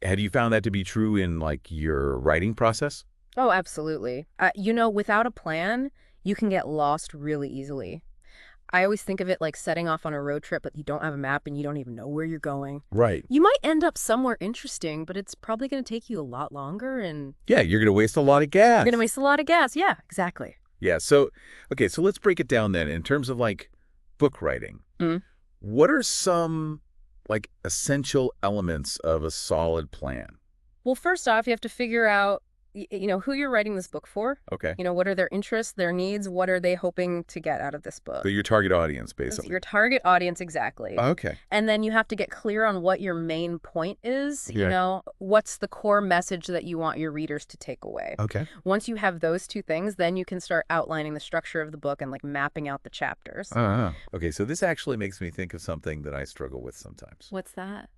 have you found that to be true in like your writing process? Oh, absolutely. Without a plan, you can get lost really easily. I always think of it like setting off on a road trip, but you don't have a map and you don't even know where you're going. Right. You might end up somewhere interesting, but it's probably going to take you a lot longer and Yeah, you're going to waste a lot of gas. you're going to waste a lot of gas. Yeah, exactly. Yeah, so, okay, so let's break it down then. In terms of like book writing, Mm. what are some like essential elements of a solid plan? Well, first off, you have to figure out, who you're writing this book for. Okay. What are their interests, their needs? What are they hoping to get out of this book? So your target audience, That's basically. your target audience, exactly. Okay. And then you have to get clear on what your main point is. Yeah. What's the core message that you want your readers to take away? Okay. Once you have those two things, then you can start outlining the structure of the book and like mapping out the chapters. Okay, so this actually makes me think of something that I struggle with sometimes. What's that?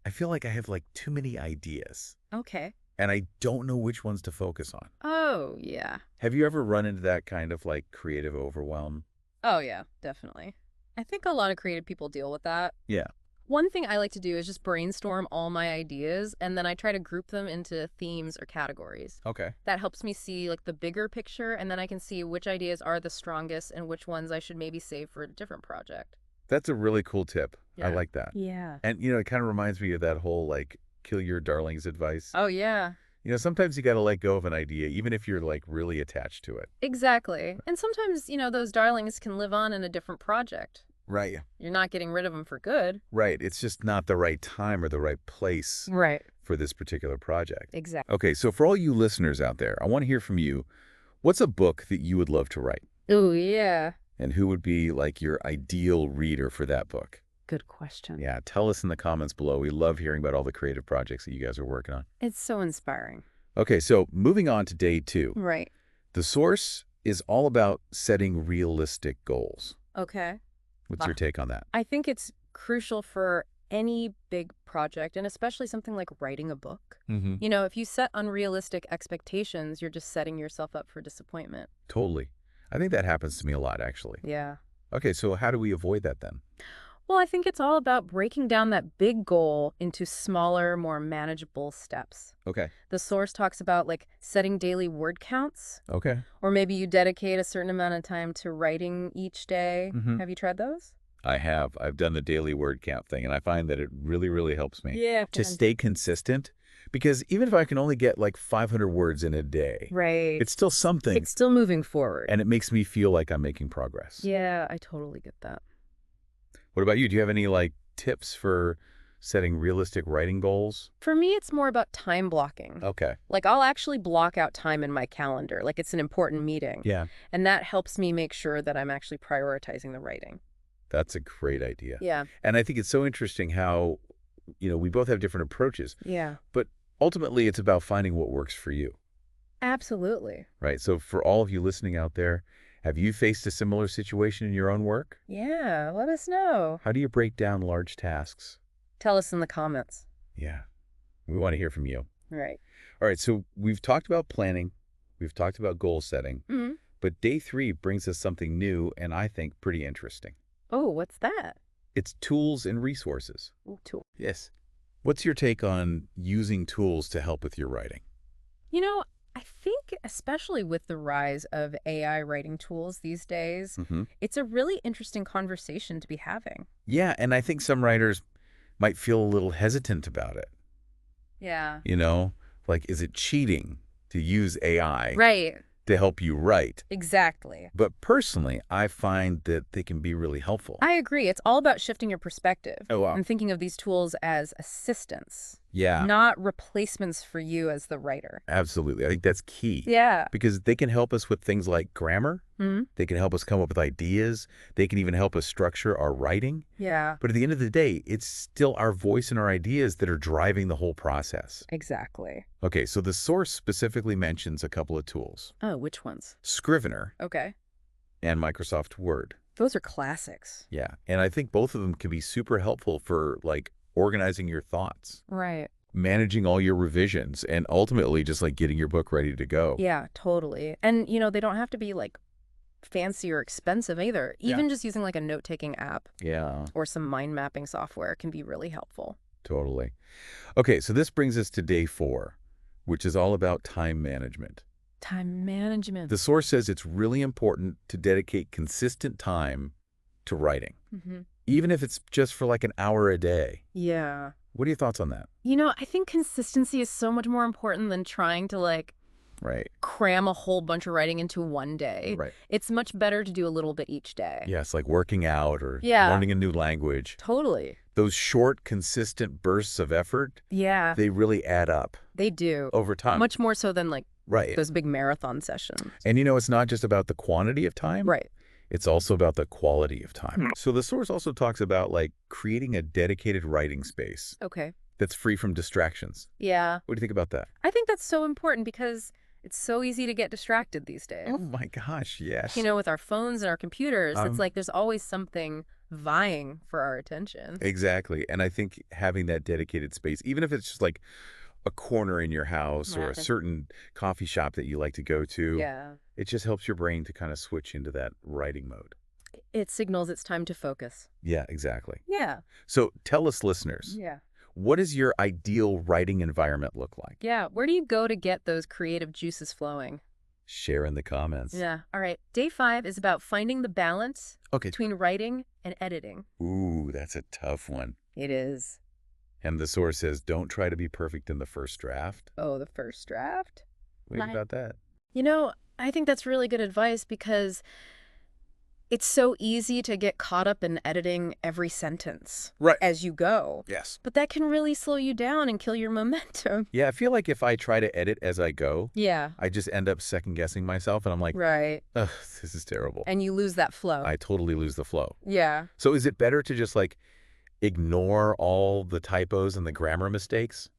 I feel like I have like too many ideas, Okay. and I don't know which ones to focus on. Oh, yeah. Have you ever run into that kind of like creative overwhelm? Oh, yeah, definitely. I think a lot of creative people deal with that. Yeah. One thing I like to do is just brainstorm all my ideas, and then I try to group them into themes or categories. Okay. That helps me see like the bigger picture, and then I can see which ideas are the strongest and which ones I should maybe save for a different project. That's a really cool tip. I Yeah. like that. Yeah. And, it kind of reminds me of that whole like kill your darlings advice. Oh, yeah. Sometimes you got to let go of an idea, even if you're like really attached to it. Exactly. And sometimes, those darlings can live on in a different project. Right. You're not getting rid of them for good. Right. It's just not the right time or the right place Right. for this particular project. Exactly. Okay, so for all you listeners out there, I want to hear from you. What's a book that you would love to write? Oh, yeah. And who would be like your ideal reader for that book? Good question. Yeah, tell us in the comments below. We love hearing about all the creative projects that you guys are working on. It's so inspiring. Okay, so moving on to day 2. Right. The source is all about setting realistic goals. Okay. What's your take on that? I think it's crucial for any big project, and especially something like writing a book. Mm-hmm. If you set unrealistic expectations, you're just setting yourself up for disappointment. Totally. I think that happens to me a lot, actually. Yeah. Okay, so how do we avoid that then? Well, I think it's all about breaking down that big goal into smaller, more manageable steps. Okay. The source talks about like setting daily word counts, Okay. or maybe you dedicate a certain amount of time to writing each day. Mhm. Have you tried those? I have. I've done the daily word count thing, and I find that it really, really helps me Yeah. to stay consistent. Because even if I can only get like 500 words in a day, Right. it's still something, It's still moving forward. and it makes me feel like I'm making progress. Yeah, I totally get that. What about you? Do you have any like tips for setting realistic writing goals? For me, it's more about time blocking. Okay. Like I'll actually block out time in my calendar, like it's an important meeting. Yeah, And that helps me make sure that I'm actually prioritizing the writing. that's a great idea. Yeah. And I think it's so interesting how, we both have different approaches, Yeah. but ultimately it's about finding what works for you, Absolutely. right? So for all of you listening out there, have you faced a similar situation in your own work? Yeah, let us know. How do you break down large tasks? Tell us in the comments. Yeah, we want to hear from you. Right. All right, so we've talked about planning, we've talked about goal setting, Mm-hmm. but day 3 brings us something new and I think pretty interesting. Oh, what's that? It's tools and resources. Ooh, tool. Yes. What's your take on using tools to help with your writing? I think especially with the rise of AI writing tools these days, Mm-hmm. it's a really interesting conversation to be having. Yeah, and I think some writers might feel a little hesitant about it. Yeah. Like, is it cheating to use AI Right. to help you write? Exactly. But personally, I find that they can be really helpful. I agree. It's all about shifting your perspective Oh, wow. and thinking of these tools as assistants, Yeah, not replacements for you as the writer. absolutely. I think that's key. Yeah. Because they can help us with things like grammar. Hmm. They can help us come up with ideas. They can even help us structure our writing. Yeah. But at the end of the day, it's still our voice and our ideas that are driving the whole process. Exactly. Okay, so the source specifically mentions a couple of tools. Oh, which ones? Scrivener Okay. and Microsoft Word. Those are classics. Yeah, and I think both of them can be super helpful for like organizing your thoughts, Right. managing all your revisions, and ultimately just like getting your book ready to go. Yeah, totally. And, they don't have to be like fancy or expensive either. Yeah. Even just using like a note-taking app Yeah, or some mind mapping software can be really helpful. totally. Okay, so this brings us to day 4, which is all about time management. Time management. The source says it's really important to dedicate consistent time to writing, Mm-hmm. even if it's just for like an hour a day. Yeah. What are your thoughts on that? I think consistency is so much more important than trying to like Right. cram a whole bunch of writing into one day. Right. It's much better to do a little bit each day. Yes, like working out or Yeah. learning a new language. Totally. Those short, consistent bursts of effort, Yeah, they really add up they do. over time. Much more so than like Right. those big marathon sessions. And it's not just about the quantity of time. Right. It's also about the quality of time. So the source also talks about like creating a dedicated writing space Okay. that's free from distractions. Yeah. What do you think about that? I think that's so important because it's so easy to get distracted these days. Oh my gosh, yes. With our phones and our computers, it's Um, like there's always something vying for our attention. Exactly. And I think having that dedicated space, even if it's just like a corner in your house or a Right. certain coffee shop that you like to go to, Yeah. it just helps your brain to kind of switch into that writing mode. It signals it's time to focus. Yeah, exactly. Yeah. So tell us, listeners, Yeah. what does your ideal writing environment look like? Yeah. Where do you go to get those creative juices flowing? Share in the comments. Yeah. All right. Day 5 is about finding the balance Okay. between writing and editing. Ooh, that's a tough one. It is. And the source says, don't try to be perfect in the first draft. Oh, the first draft? What do you think about that? I think that's really good advice because it's so easy to get caught up in editing every sentence Right. as you go. Yes. But that can really slow you down and kill your momentum. Yeah, I feel like if I try to edit as I go, Yeah. I just end up second-guessing myself, and I'm like, Right. ugh, this is terrible. And you lose that flow. I totally lose the flow. Yeah. So is it better to just like ignore all the typos and the grammar mistakes?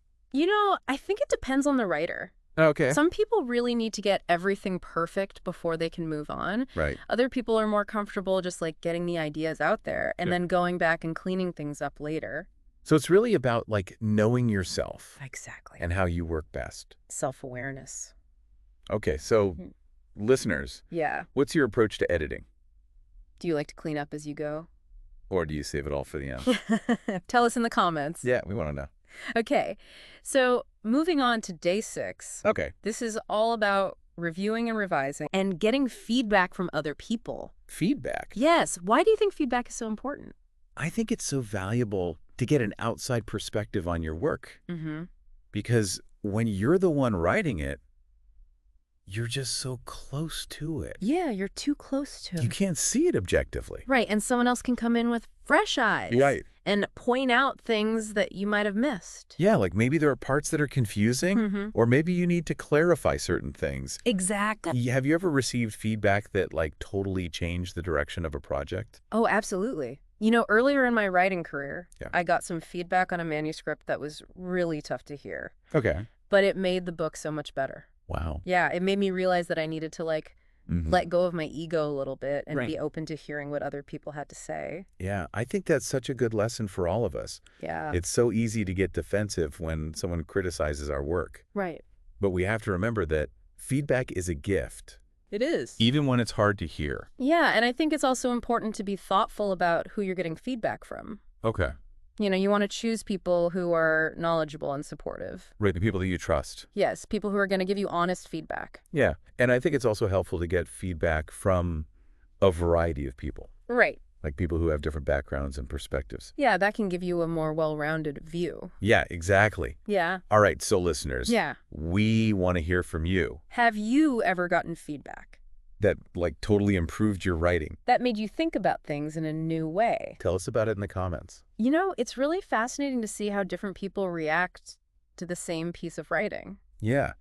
I think it depends on the writer. Okay. Some people really need to get everything perfect before they can move on. Right. Other people are more comfortable just like getting the ideas out there and then going back and cleaning things up later. So it's really about like knowing yourself Exactly. and how you work best. Self-awareness. Okay, so Mhm. listeners, Yeah. what's your approach to editing? Do you like to clean up as you go? Or do you save it all for the end? Tell us in the comments. Yeah, we want to know. Okay. So moving on to day 6. Okay. This is all about reviewing and revising and getting feedback from other people. Feedback. Yes. Why do you think feedback is so important? I think it's so valuable to get an outside perspective on your work Mm-hmm. because when you're the one writing it, you're just so close to it. Yeah, you're too close to You it. can't see it objectively. Right. And someone else can come in with fresh eyes. Right. And point out things that you might have missed. Yeah, like maybe there are parts that are confusing, Mm-hmm. or maybe you need to clarify certain things. Exactly. Have you ever received feedback that like totally changed the direction of a project? Oh, absolutely. Earlier in my writing career, Yeah. I got some feedback on a manuscript that was really tough to hear, Okay. but it made the book so much better. Wow. Yeah, it made me realize that I needed to Mhm. let go of my ego a little bit and Right. be open to hearing what other people had to say. Yeah, I think that's such a good lesson for all of us. Yeah. It's so easy to get defensive when someone criticizes our work. Right. But we have to remember that feedback is a gift, It is. even when it's hard to hear. Yeah, and I think it's also important to be thoughtful about who you're getting feedback from. Okay. You want to choose people who are knowledgeable and supportive. Right, the people that you trust. Yes, people who are going to give you honest feedback. Yeah, and I think it's also helpful to get feedback from a variety of people, Right. like people who have different backgrounds and perspectives. Yeah, that can give you a more well-rounded view. Yeah, exactly. Yeah. All right, so listeners, Yeah. we want to hear from you Have you ever gotten feedback that like totally improved your writing. that made you think about things in a new way? Tell us about it in the comments. It's really fascinating to see how different people react to the same piece of writing. Yeah,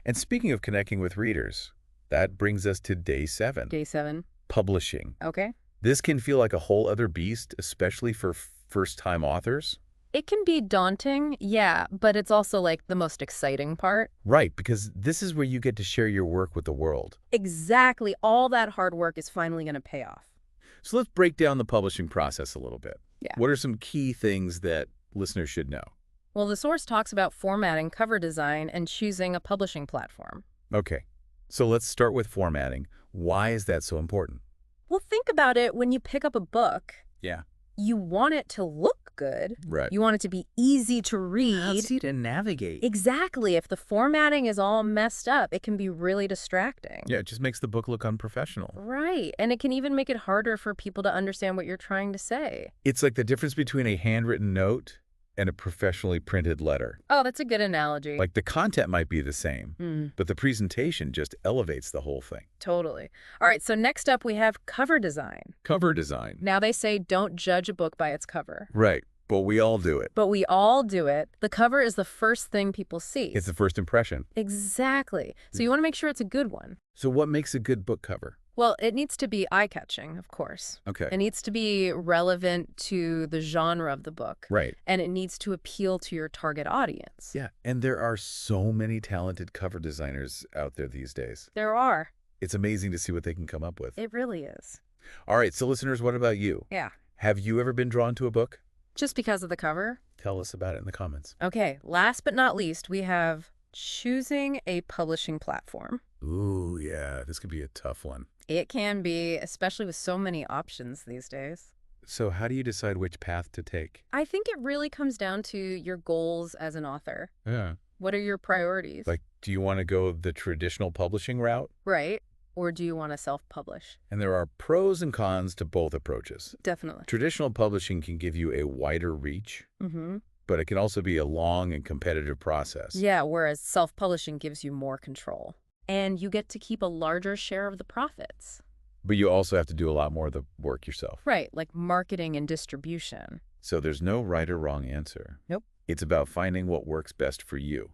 and speaking of connecting with readers, that brings us to day 7, Day 7. publishing. Okay. This can feel like a whole other beast, especially for first-time authors. It can be daunting, yeah, but it's also like the most exciting part. Right, because this is where you get to share your work with the world. Exactly. All that hard work is finally going to pay off. So let's break down the publishing process a little bit. Yeah. What are some key things that listeners should know? Well, the source talks about formatting cover design and choosing a publishing platform. Okay, so let's start with formatting. Why is that so important? Well, think about it. When you pick up a book, Yeah. you want it to look good. Right. You want it to be easy to read. Easy to navigate. Exactly. If the formatting is all messed up, it can be really distracting. Yeah, it just makes the book look unprofessional. Right. And it can even make it harder for people to understand what you're trying to say. It's like the difference between a handwritten note and a professionally printed letter. Oh, that's a good analogy. Like the content might be the same, but the presentation just elevates the whole thing. Totally. All right, so next up we have cover design. Cover design. Now they say don't judge a book by its cover. Right, but we all do it. But we all do it. The cover is the first thing people see. It's the first impression. Exactly. So you want to make sure it's a good one. So what makes a good book cover? Well, it needs to be eye-catching, of course. Okay. It needs to be relevant to the genre of the book. Right. And it needs to appeal to your target audience. Yeah, and there are so many talented cover designers out there these days. There are. It's amazing to see what they can come up with. It really is. All right, so listeners, what about you? Yeah. Have you ever been drawn to a book? Just because of the cover? Tell us about it in the comments. Okay, last but not least, we have choosing a publishing platform. Ooh, yeah, this could be a tough one. It can be, especially with so many options these days. So how do you decide which path to take? I think it really comes down to your goals as an author. Yeah. What are your priorities? Like, do you want to go the traditional publishing route? Right. Or do you want to self-publish? And there are pros and cons to both approaches. Definitely. Traditional publishing can give you a wider reach, but it can also be a long and competitive process. Yeah, whereas self-publishing gives you more control. And you get to keep a larger share of the profits. But you also have to do a lot more of the work yourself. Right, like marketing and distribution. So there's no right or wrong answer. Nope. It's about finding what works best for you.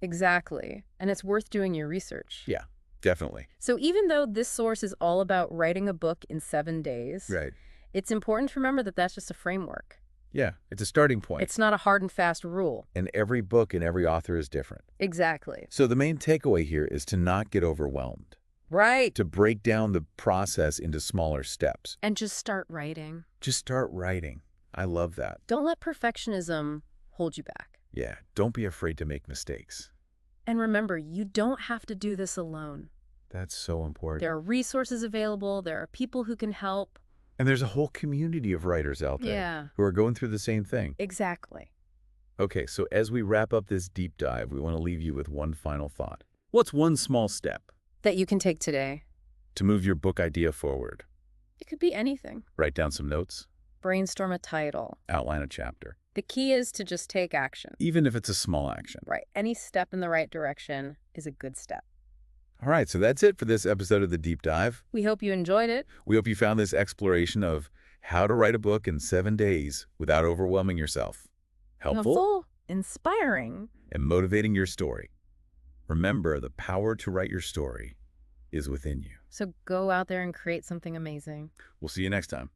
Exactly. And it's worth doing your research. Yeah, definitely. So even though this source is all about writing a book in 7 days, Right. it's important to remember that that's just a framework. Yeah, it's a starting point. It's not a hard and fast rule. And every book and every author is different. Exactly. So the main takeaway here is to not get overwhelmed, Right. to break down the process into smaller steps. And just start writing. Just start writing. I love that. Don't let perfectionism hold you back. Yeah, don't be afraid to make mistakes. And remember, you don't have to do this alone. That's so important. There are resources available. There are people who can help. And there's a whole community of writers out there Yeah. who are going through the same thing. Exactly. Okay, so as we wrap up this deep dive, we want to leave you with one final thought. What's one small step That you can take today. to move your book idea forward? It could be anything. Write down some notes, Brainstorm a title. outline a chapter, The key is to just take action. even if it's a small action. Right. Any step in the right direction is a good step. All right, so that's it for this episode of The Deep Dive. We hope you enjoyed it. We hope you found this exploration of how to write a book in 7 days without overwhelming yourself helpful Inspiring. and motivating your story. Remember, the power to write your story is within you. So go out there and create something amazing. We'll see you next time.